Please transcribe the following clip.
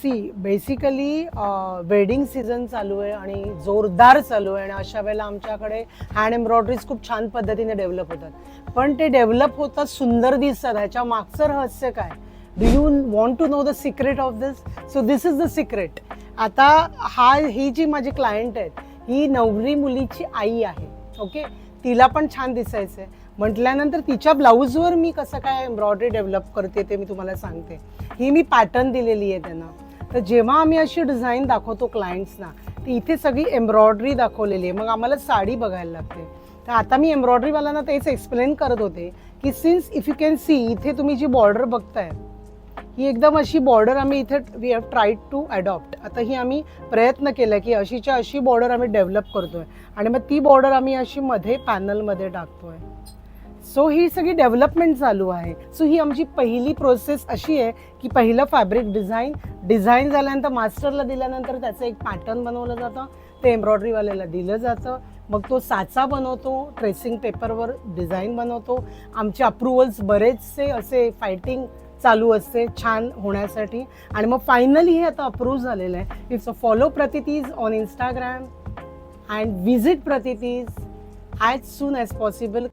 See basically wedding season चालू आहे आणि जोरदार चालू आहे आणि अशा वेळेला आमच्याकडे हँड एम्ब्रॉयडरीज खूप छान पद्धतीने डेव्हलप होतात. पण ते डेव्हलप होतात, सुंदर दिसतात. ह्याच्या मागचं रहस्य काय? Do you want to know the secret of this? So this is the secret. आता ही जी माझी क्लायंट आहेत, ही नवरी मुलीची आई आहे. ओके, तिला पण छान दिसायचं आहे म्हटल्यानंतर तिच्या ब्लाऊजवर मी कसं काय एम्ब्रॉयडरी डेव्हलप करते ते मी तुम्हाला सांगते. ही मी पॅटर्न दिलेली आहे त्यांना. तर जेव्हा आम्ही अशी डिझाईन दाखवतो क्लायंट्सना, तर इथे सगळी एम्ब्रॉयडरी दाखवलेली आहे. मग आम्हाला साडी बघायला लागते. तर आता मी एम्ब्रॉयडरीवाल्यांना तेच एक्सप्लेन करत होते की since if you can see, इथे तुम्ही जी बॉर्डर बघताय ही एकदम अशी बॉर्डर आम्ही इथे we have tried to adopt. आता ही आम्ही प्रयत्न केला की अशीच्या अशी बॉर्डर आम्ही डेव्हलप करतोय आणि मग ती बॉर्डर आम्ही अशी मध्ये पॅनलमध्ये टाकतोय. सो ही सगळी डेव्हलपमेंट चालू आहे. सो ही आमची पहिली प्रोसेस अशी आहे की पहिलं फॅब्रिक डिझाईन झाल्यानंतर मास्टरला दिल्यानंतर त्याचं एक पॅटर्न बनवलं जातं, ते एम्ब्रॉयडरीवाल्याला दिलं जातं. मग तो साचा बनवतो, ट्रेसिंग पेपरवर डिझाईन बनवतो. आमचे अप्रुव्हल्स बरेचसे असे फायटिंग चालू असते छान होण्यासाठी आणि मग फायनली हे आता अप्रूव्ह झालेलं आहे. It's a follow Pratitij on Instagram and visit Pratitij as soon as possible.